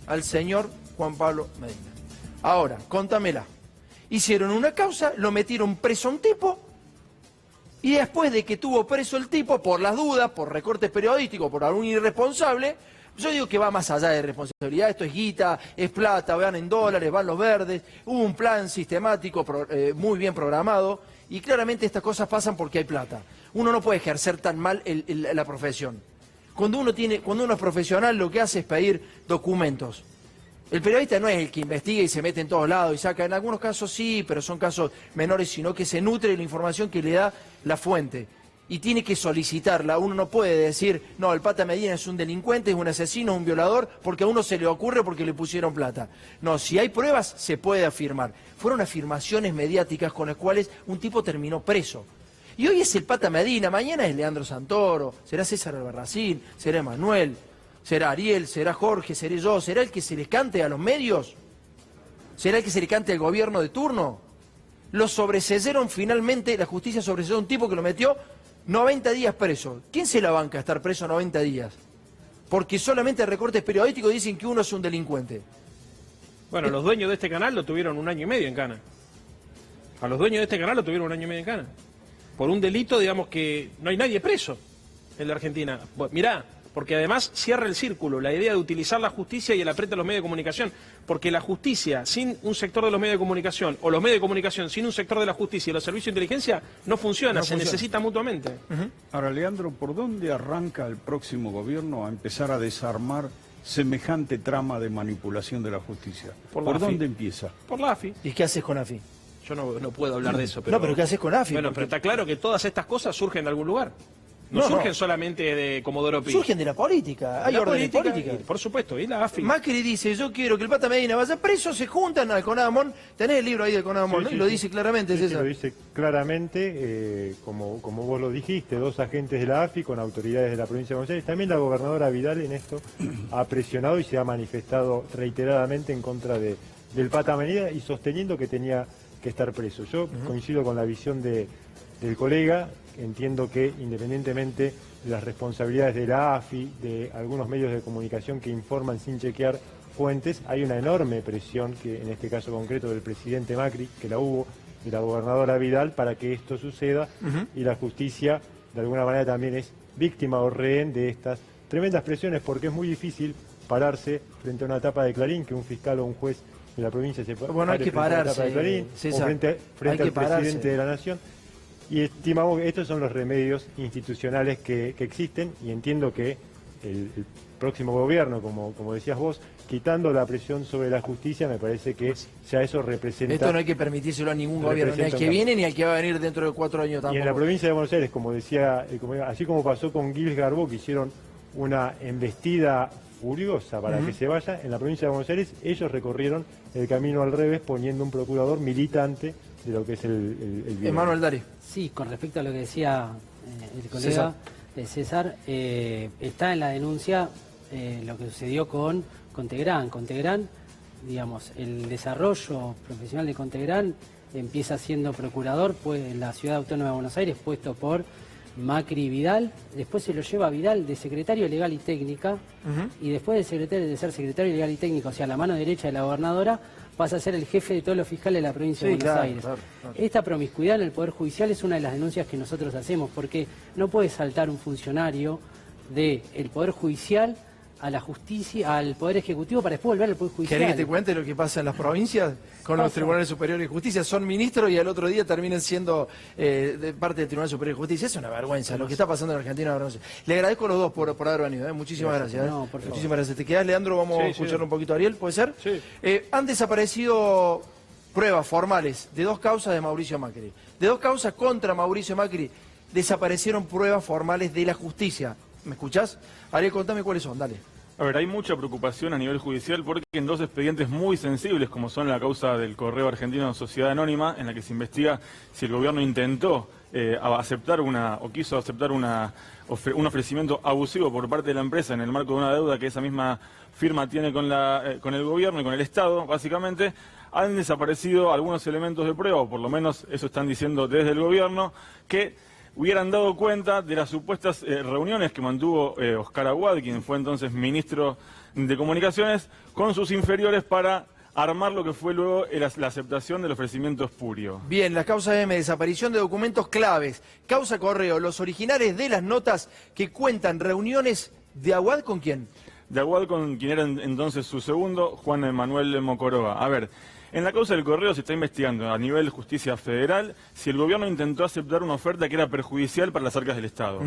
al señor Juan Pablo Medina. Ahora, contámela. Hicieron una causa, lo metieron preso a un tipo, y después de que tuvo preso el tipo, por las dudas, por recortes periodísticos, por algún irresponsable, yo digo que va más allá de responsabilidad. Esto es guita, es plata, van en dólares, van los verdes. Hubo un plan sistemático muy bien programado, y claramente estas cosas pasan porque hay plata. Uno no puede ejercer tan mal la profesión. Cuando uno es profesional, lo que hace es pedir documentos. El periodista no es el que investiga y se mete en todos lados y saca. En algunos casos sí, pero son casos menores, sino que se nutre de la información que le da la fuente. Y tiene que solicitarla. Uno no puede decir, no, el Pata Medina es un delincuente, es un asesino, es un violador, porque a uno se le ocurre porque le pusieron plata. No, si hay pruebas, se puede afirmar. Fueron afirmaciones mediáticas con las cuales un tipo terminó preso. Y hoy es el Pata Medina, mañana es Leandro Santoro, será César Albarracín, será Emanuel, será Ariel, será Jorge, seré yo, será el que se les cante a los medios, será el que se le cante al gobierno de turno. Lo sobreseyeron finalmente, la justicia sobreseyó a un tipo que lo metió 90 días preso. ¿Quién se la banca a estar preso 90 días? Porque solamente recortes periodísticos dicen que uno es un delincuente. Bueno, los dueños de este canal lo tuvieron 1 año y medio en cana. A los dueños de este canal lo tuvieron 1 año y medio en cana. Por un delito, digamos, que no hay nadie preso en la Argentina. Mirá, porque además cierra el círculo, la idea de utilizar la justicia y el aprieto a los medios de comunicación, porque la justicia sin un sector de los medios de comunicación, o los medios de comunicación sin un sector de la justicia y los servicios de inteligencia, no funciona, se necesita mutuamente. Ahora, Leandro, ¿por dónde arranca el próximo gobierno a empezar a desarmar semejante trama de manipulación de la justicia? ¿Por dónde empieza? Por la AFI. ¿Y qué haces con AFI? Yo no puedo hablar de eso. Pero... No, pero ¿qué haces con AFI? Bueno, pero está claro que todas estas cosas surgen de algún lugar. No surgen solamente de Comodoro Pi. Surgen de la política. Hay órdenes políticas. Por supuesto, y la AFI. Macri dice, yo quiero que el Pata Medina vaya preso, se juntan al Conadamón. Tenés el libro ahí del Conadamón, ¿no? Y lo dice claramente, sí, César. lo dice claramente, como vos lo dijiste, 2 agentes de la AFI con autoridades de la provincia de Buenos Aires. También la gobernadora Vidal en esto ha presionado y se ha manifestado reiteradamente en contra del Pata Medina y sosteniendo que tenía que estar preso. Yo coincido con la visión del colega. Entiendo que independientemente de las responsabilidades de la AFI, de algunos medios de comunicación que informan sin chequear fuentes, hay una enorme presión, que en este caso concreto del presidente Macri, que la hubo, de la gobernadora Vidal, para que esto suceda, y la justicia de alguna manera también es víctima o rehén de estas tremendas presiones, porque es muy difícil pararse frente a una tapa de Clarín, que un fiscal o un juez de la provincia se pare hay que pararse, de Clarín, César, o frente al presidente de la Nación. Y estimamos que estos son los remedios institucionales que existen, y entiendo que el próximo gobierno, como decías vos, quitando la presión sobre la justicia, me parece que ya eso representa... Esto no hay que permitírselo a ningún gobierno, ni al que viene ni al que va a venir dentro de 4 años tampoco. Y en la provincia de Buenos Aires, como decía, así como pasó con Gilles Garbó, que hicieron una embestida furiosa para que se vaya, en la provincia de Buenos Aires ellos recorrieron el camino al revés, poniendo un procurador militante de lo que es el bien. Emanuel Dari. Sí, con respecto a lo que decía el colega César, está en la denuncia lo que sucedió con Contegrán. Contegrán, digamos, el desarrollo profesional de Contegrán empieza siendo procurador pues, en la Ciudad Autónoma de Buenos Aires, puesto por Macri y Vidal, después se lo lleva a Vidal de secretario legal y técnica, y después de ser secretario legal y técnico, o sea, la mano derecha de la gobernadora, pasa a ser el jefe de todos los fiscales de la provincia de Buenos Aires. Claro. Esta promiscuidad en el Poder Judicial es una de las denuncias que nosotros hacemos, porque no puede saltar un funcionario del Poder Judicial a la justicia, al Poder Ejecutivo para después volver al Poder Judicial. ¿Querés que te cuente lo que pasa en las provincias con los tribunales superiores de justicia? Son ministros y al otro día terminan siendo de parte del Tribunal Superior de Justicia. Es una vergüenza lo que está pasando en Argentina. Le agradezco a los dos por haber venido. Muchísimas gracias. No, por favor. Muchísimas gracias. ¿Te quedás, Leandro? Vamos a escuchar un poquito a Ariel, ¿puede ser? Sí. Han desaparecido pruebas formales de 2 causas de Mauricio Macri. De 2 causas contra Mauricio Macri desaparecieron pruebas formales de la justicia. ¿Me escuchás? Ariel, contame cuáles son, dale. A ver, hay mucha preocupación a nivel judicial porque en 2 expedientes muy sensibles, como son la causa del Correo Argentino Sociedad Anónima, en la que se investiga si el gobierno intentó aceptar quiso aceptar un ofrecimiento abusivo por parte de la empresa en el marco de una deuda que esa misma firma tiene con el gobierno y con el Estado, básicamente, han desaparecido algunos elementos de prueba, o por lo menos eso están diciendo desde el gobierno, que hubieran dado cuenta de las supuestas reuniones que mantuvo Oscar Aguad, quien fue entonces ministro de Comunicaciones, con sus inferiores para armar lo que fue luego la aceptación del ofrecimiento espurio. Bien, las causas M, desaparición de documentos claves. Causa Correo, los originales de las notas que cuentan reuniones de Aguad ¿con quién? De Aguad con quien era entonces su segundo, Juan Emanuel Mocoroa. A ver, en la causa del Correo se está investigando a nivel justicia federal si el gobierno intentó aceptar una oferta que era perjudicial para las arcas del Estado.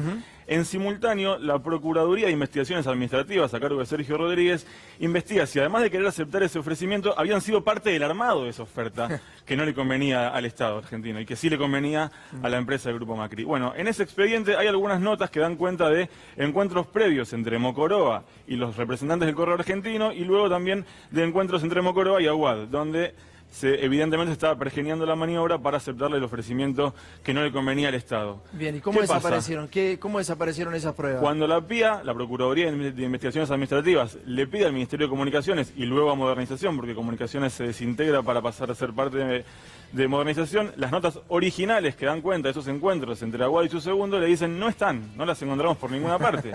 En simultáneo, la Procuraduría de Investigaciones Administrativas, a cargo de Sergio Rodríguez, investiga si además de querer aceptar ese ofrecimiento, habían sido parte del armado de esa oferta que no le convenía al Estado argentino y que sí le convenía a la empresa del Grupo Macri. Bueno, en ese expediente hay algunas notas que dan cuenta de encuentros previos entre Mocoroa y los representantes del Correo Argentino, y luego también de encuentros entre Mocoroa y Aguad, donde evidentemente estaba pergeñando la maniobra para aceptarle el ofrecimiento que no le convenía al Estado. Bien, ¿y cómo desaparecieron? ¿Cómo desaparecieron esas pruebas? Cuando la PIA, la Procuraduría de Investigaciones Administrativas, le pide al Ministerio de Comunicaciones y luego a Modernización, porque Comunicaciones se desintegra para pasar a ser parte de Modernización, las notas originales que dan cuenta de esos encuentros entre Aguad y su segundo le dicen no están, no las encontramos por ninguna parte.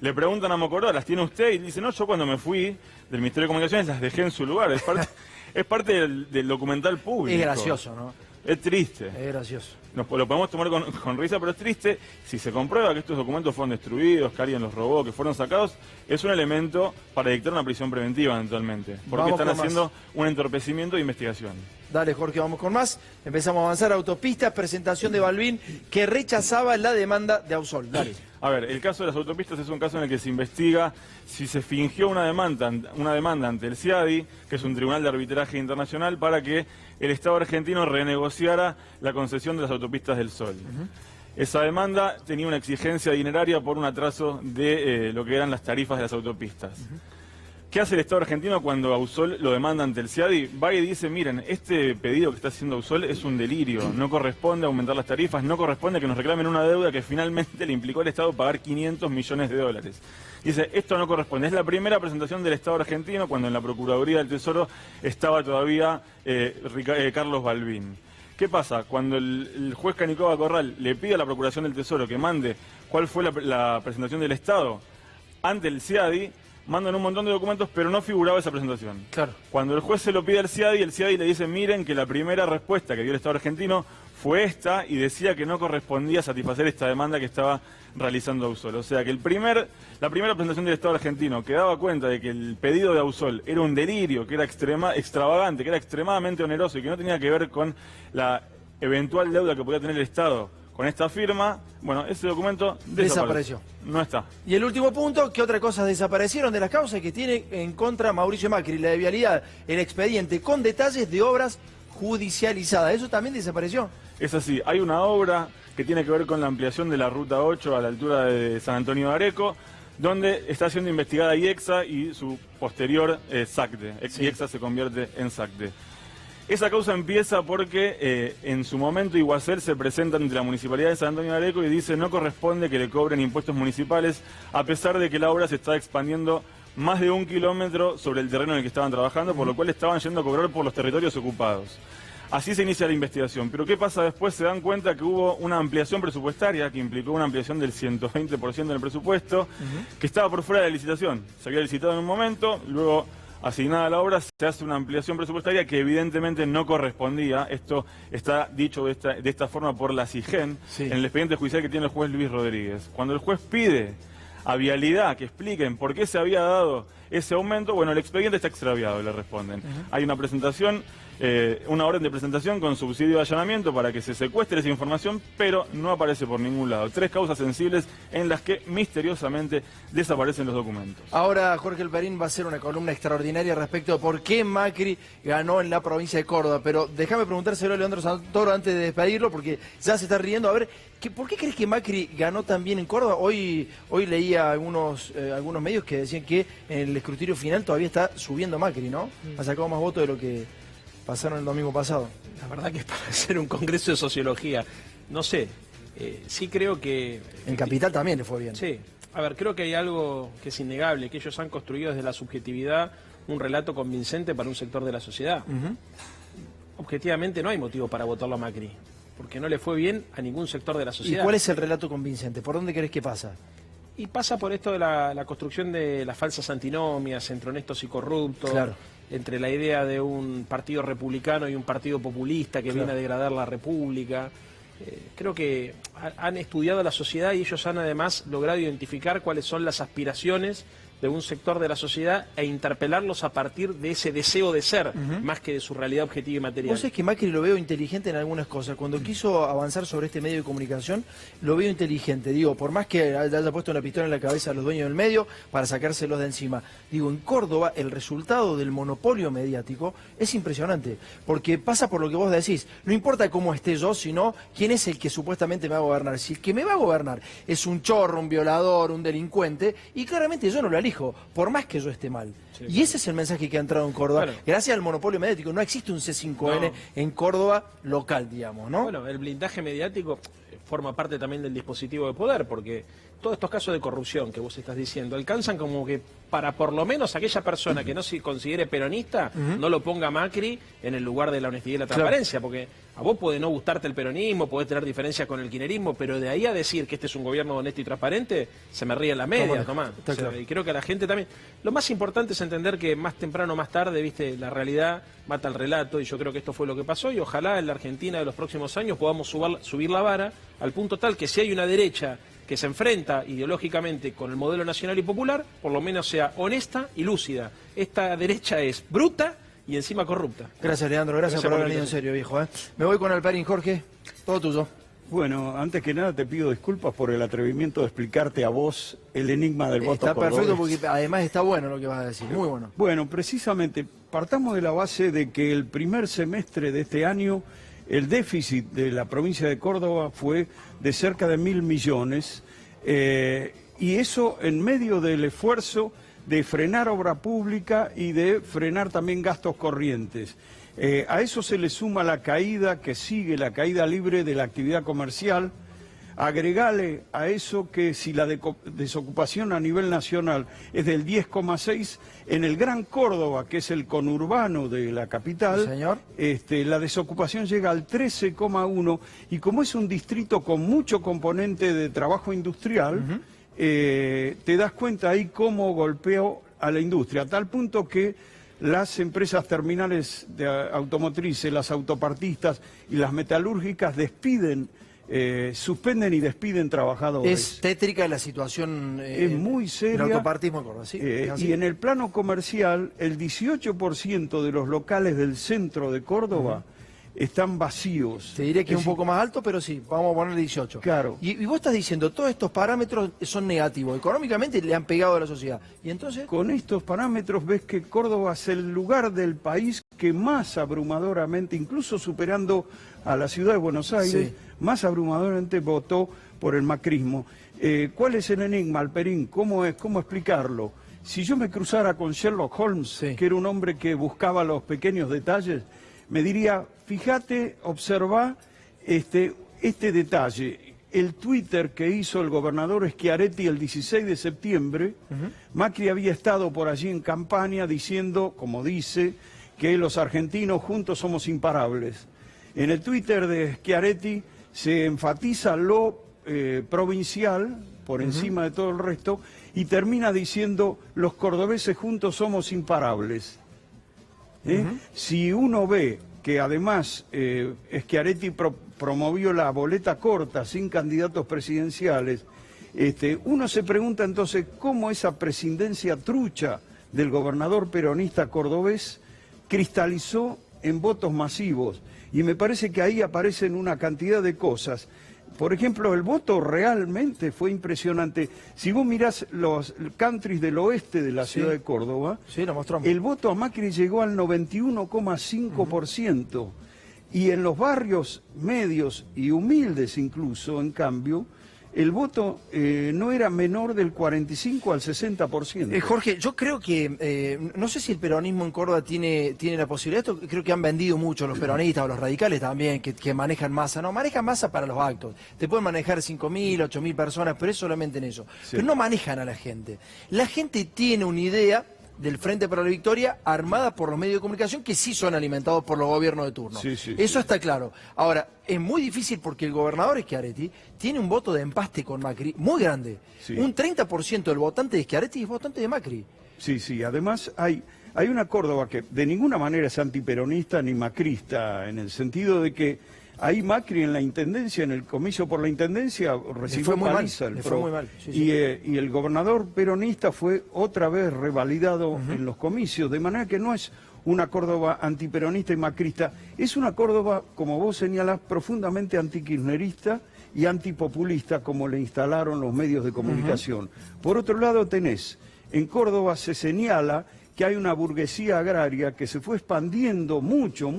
Le preguntan a Mocoroa, ¿las tiene usted? Y dice, no, yo cuando me fui del Ministerio de Comunicaciones las dejé en su lugar, es parte del documental público. Es gracioso, ¿no? Es triste. Es gracioso. Lo podemos tomar con risa, pero es triste. Si se comprueba que estos documentos fueron destruidos, que alguien los robó, que fueron sacados, es un elemento para dictar una prisión preventiva eventualmente. Porque están haciendo un entorpecimiento de investigación. Dale, Jorge, vamos con más. Empezamos a avanzar. Autopistas, presentación de Balbín, que rechazaba la demanda de Ausol. Dale. A ver, el caso de las autopistas es un caso en el que se investiga si se fingió una demanda ante el CIADI, que es un tribunal de arbitraje internacional, para que el Estado argentino renegociara la concesión de las autopistas del Sol. Esa demanda tenía una exigencia dineraria por un atraso de lo que eran las tarifas de las autopistas. ¿Qué hace el Estado argentino cuando Ausol lo demanda ante el CIADI? Va y dice, miren, este pedido que está haciendo Ausol es un delirio, no corresponde aumentar las tarifas, no corresponde que nos reclamen una deuda que finalmente le implicó al Estado pagar 500 millones de dólares. Dice, esto no corresponde. Es la primera presentación del Estado argentino cuando en la Procuraduría del Tesoro estaba todavía Carlos Balbín. ¿Qué pasa? Cuando el juez Canicoba Corral le pide a la Procuración del Tesoro que mande cuál fue la presentación del Estado ante el CIADI, mandan un montón de documentos, pero no figuraba esa presentación. Claro. Cuando el juez se lo pide al CIADI, el CIADI le dice, miren que la primera respuesta que dio el Estado argentino fue esta y decía que no correspondía satisfacer esta demanda que estaba realizando Ausol. O sea que la primera presentación del Estado argentino que daba cuenta de que el pedido de Ausol era un delirio, que era extravagante, que era extremadamente oneroso y que no tenía que ver con la eventual deuda que podía tener el Estado con esta firma, bueno, ese documento desapareció. No está. Y el último punto, ¿qué otras cosas desaparecieron de las causas que tiene en contra Mauricio Macri? La de vialidad, el expediente con detalles de obras judicializadas. ¿Eso también desapareció? Es así, hay una obra que tiene que ver con la ampliación de la Ruta 8 a la altura de San Antonio de Areco, donde está siendo investigada IEXA y su posterior SACDE. IEXA se convierte en SACDE. Esa causa empieza porque en su momento Iguacel se presenta ante la Municipalidad de San Antonio de Areco y dice no corresponde que le cobren impuestos municipales a pesar de que la obra se está expandiendo más de 1 kilómetro sobre el terreno en el que estaban trabajando, por lo cual estaban yendo a cobrar por los territorios ocupados. Así se inicia la investigación. Pero ¿qué pasa después? Se dan cuenta que hubo una ampliación presupuestaria que implicó una ampliación del 120% en el presupuesto, que estaba por fuera de la licitación. Se había licitado en un momento, luego asignada a la obra, se hace una ampliación presupuestaria que evidentemente no correspondía. Esto está dicho de esta forma por la CIGEN, en el expediente judicial que tiene el juez Luis Rodríguez. Cuando el juez pide a Vialidad que expliquen por qué se había dado ese aumento, bueno, el expediente está extraviado, le responden. Hay una presentación, una orden de presentación con subsidio de allanamiento para que se secuestre esa información, pero no aparece por ningún lado. 3 causas sensibles en las que misteriosamente desaparecen los documentos. Ahora Jorge Elperín va a hacer una columna extraordinaria respecto a por qué Macri ganó en la provincia de Córdoba, pero déjame preguntárselo a Leandro Santoro antes de despedirlo, porque ya se está riendo. A ver, ¿por qué crees que Macri ganó tan bien en Córdoba? Hoy leía algunos medios que decían que en el escrutinio final todavía está subiendo Macri, ¿no? Ha sacado más votos de lo que pasaron el domingo pasado. La verdad que es para hacer un congreso de sociología. No sé, sí creo que... En Capital también le fue bien. Sí. A ver, creo que hay algo que es innegable, que ellos han construido desde la subjetividad un relato convincente para un sector de la sociedad. Objetivamente no hay motivo para votarlo a Macri, porque no le fue bien a ningún sector de la sociedad. ¿Y cuál es el relato convincente? ¿Por dónde crees que pasa? Y pasa por esto de la construcción de las falsas antinomias entre honestos y corruptos, entre la idea de un partido republicano y un partido populista que viene a degradar la república. Creo que han estudiado la sociedad y ellos han además logrado identificar cuáles son las aspiraciones de un sector de la sociedad e interpelarlos a partir de ese deseo de ser, más que de su realidad objetiva y material. Vos sabés que Macri lo veo inteligente en algunas cosas. Cuando quiso avanzar sobre este medio de comunicación, lo veo inteligente. Digo, por más que haya puesto una pistola en la cabeza a los dueños del medio para sacárselos de encima. Digo, en Córdoba el resultado del monopolio mediático es impresionante, porque pasa por lo que vos decís. No importa cómo esté yo, sino quién es el que supuestamente me va a gobernar. Si el que me va a gobernar es un chorro, un violador, un delincuente, y claramente yo no lo elijo, por más que yo esté mal. Y ese es el mensaje que ha entrado en Córdoba. Bueno, gracias al monopolio mediático. No existe un C5N en Córdoba local, digamos, ¿no? Bueno, el blindaje mediático forma parte también del dispositivo de poder, porque todos estos casos de corrupción que vos estás diciendo alcanzan como que para por lo menos aquella persona que no se considere peronista no lo ponga Macri en el lugar de la honestidad y la transparencia, porque a vos puede no gustarte el peronismo, podés tener diferencias con el kirchnerismo, pero de ahí a decir que este es un gobierno honesto y transparente, se me ríe en la media, Tomás. O sea, y creo que a la gente también... Lo más importante es entender que más temprano o más tarde, viste, la realidad mata el relato, y yo creo que esto fue lo que pasó, y ojalá en la Argentina de los próximos años podamos subir la vara al punto tal que si hay una derecha que se enfrenta ideológicamente con el modelo nacional y popular, por lo menos sea honesta y lúcida. Esta derecha es bruta y encima corrupta. Gracias, Leandro, gracias por haber venido en serio, viejo. Me voy con Alperín. Jorge, todo tuyo. Bueno, antes que nada te pido disculpas por el atrevimiento de explicarte a vos el enigma del voto cordobés. Está perfecto, porque además está bueno lo que vas a decir, muy bueno. Bueno, precisamente, partamos de la base de que el primer semestre de este año el déficit de la provincia de Córdoba fue de cerca de 1.000 millones, y eso en medio del esfuerzo de frenar obra pública y de frenar también gastos corrientes. A eso se le suma la caída que sigue, la caída libre de la actividad comercial. Agregale a eso que si la desocupación a nivel nacional es del 10,6, en el Gran Córdoba, que es el conurbano de la capital, la desocupación llega al 13,1, y como es un distrito con mucho componente de trabajo industrial, te das cuenta ahí cómo golpeó a la industria, a tal punto que las empresas terminales de automotrices, las autopartistas y las metalúrgicas suspenden y despiden trabajadores. Es tétrica la situación es muy seria. El autopartismo en Córdoba, ¿sí? Y en el plano comercial, el 18% de los locales del centro de Córdoba están vacíos. Te diré que es un poco más alto, pero sí, vamos a ponerle 18. Claro. Y vos estás diciendo, todos estos parámetros son negativos, económicamente le han pegado a la sociedad. ¿Y entonces? Con estos parámetros ves que Córdoba es el lugar del país que más abrumadoramente, incluso superando a la ciudad de Buenos Aires, más abrumadoramente votó por el macrismo. ¿Cuál es el enigma, Alperín? ¿Cómo explicarlo? Si yo me cruzara con Sherlock Holmes, que era un hombre que buscaba los pequeños detalles, me diría, fíjate, observa este detalle. El Twitter que hizo el gobernador Schiaretti el 16 de septiembre, Macri había estado por allí en campaña diciendo, como dice, que los argentinos juntos somos imparables. En el Twitter de Schiaretti se enfatiza lo provincial por encima de todo el resto y termina diciendo, los cordobeses juntos somos imparables. Si uno ve que además Schiaretti promovió la boleta corta sin candidatos presidenciales, uno se pregunta entonces cómo esa presidencia trucha del gobernador peronista cordobés cristalizó en votos masivos. Y me parece que ahí aparecen una cantidad de cosas. Por ejemplo, el voto realmente fue impresionante. Si vos mirás los countries del oeste de la ciudad de Córdoba, el voto a Macri llegó al 91,5%. Y en los barrios medios y humildes incluso, en cambio, el voto no era menor del 45 al 60%. Jorge, yo creo que, no sé si el peronismo en Córdoba tiene la posibilidad, esto creo que han vendido mucho los peronistas o los radicales también, que manejan masa. No, manejan masa para los actos. Te pueden manejar 5.000, 8.000 personas, pero es solamente en eso. Pero no manejan a la gente. La gente tiene una idea del Frente para la Victoria armada por los medios de comunicación que sí son alimentados por los gobiernos de turno. Eso está claro. Ahora, es muy difícil porque el gobernador Schiaretti tiene un voto de empaste con Macri muy grande. Un 30% del votante de Schiaretti es votante de Macri. Sí, además hay una Córdoba que de ninguna manera es antiperonista ni macrista, en el sentido de que ahí Macri en la intendencia, en el comicio por la intendencia, recibió paliza. Fue muy mal. Y el gobernador peronista fue otra vez revalidado en los comicios, de manera que no es una Córdoba antiperonista y macrista, es una Córdoba, como vos señalás, profundamente antikirchnerista y antipopulista, como le instalaron los medios de comunicación. Por otro lado tenés, en Córdoba se señala que hay una burguesía agraria que se fue expandiendo mucho,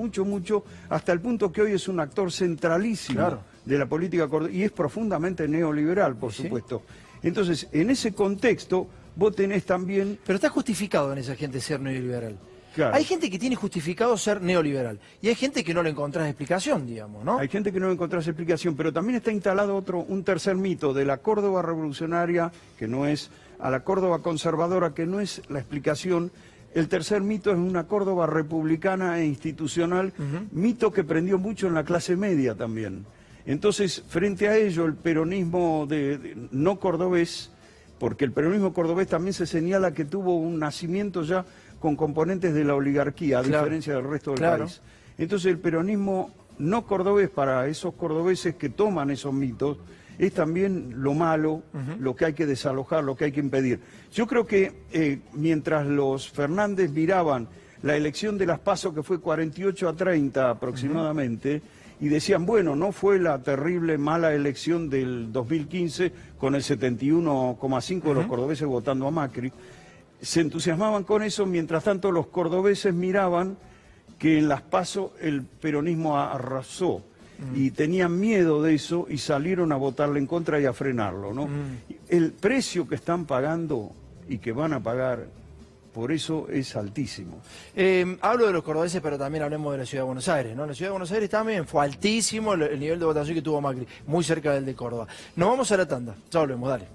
hasta el punto que hoy es un actor centralísimo de la política cordobesa y es profundamente neoliberal, por supuesto. Entonces, en ese contexto, vos tenés también... Pero está justificado en esa gente ser neoliberal. Claro. Hay gente que tiene justificado ser neoliberal y hay gente que no le encontrás explicación, digamos, ¿no? Hay gente que no le encontrás explicación, pero también está instalado un tercer mito de la Córdoba revolucionaria, que no es, a la Córdoba conservadora, que no es la explicación. El tercer mito es una Córdoba republicana e institucional, mito que prendió mucho en la clase media también. Entonces, frente a ello, el peronismo no cordobés, porque el peronismo cordobés también se señala que tuvo un nacimiento ya con componentes de la oligarquía, a diferencia del resto del país. Entonces, el peronismo no cordobés, para esos cordobeses que toman esos mitos, es también lo malo, lo que hay que desalojar, lo que hay que impedir. Yo creo que mientras los Fernández miraban la elección de las PASO, que fue 48-30 aproximadamente, y decían, bueno, no fue la terrible mala elección del 2015 con el 71,5 de los cordobeses votando a Macri, se entusiasmaban con eso, mientras tanto los cordobeses miraban que en las PASO el peronismo arrasó y tenían miedo de eso y salieron a votarle en contra y a frenarlo, ¿no? El precio que están pagando y que van a pagar por eso es altísimo. Hablo de los cordobeses, pero también hablemos de la Ciudad de Buenos Aires, ¿no? La Ciudad de Buenos Aires también fue altísimo el nivel de votación que tuvo Macri, muy cerca del de Córdoba. Nos vamos a la tanda, ya volvemos, dale.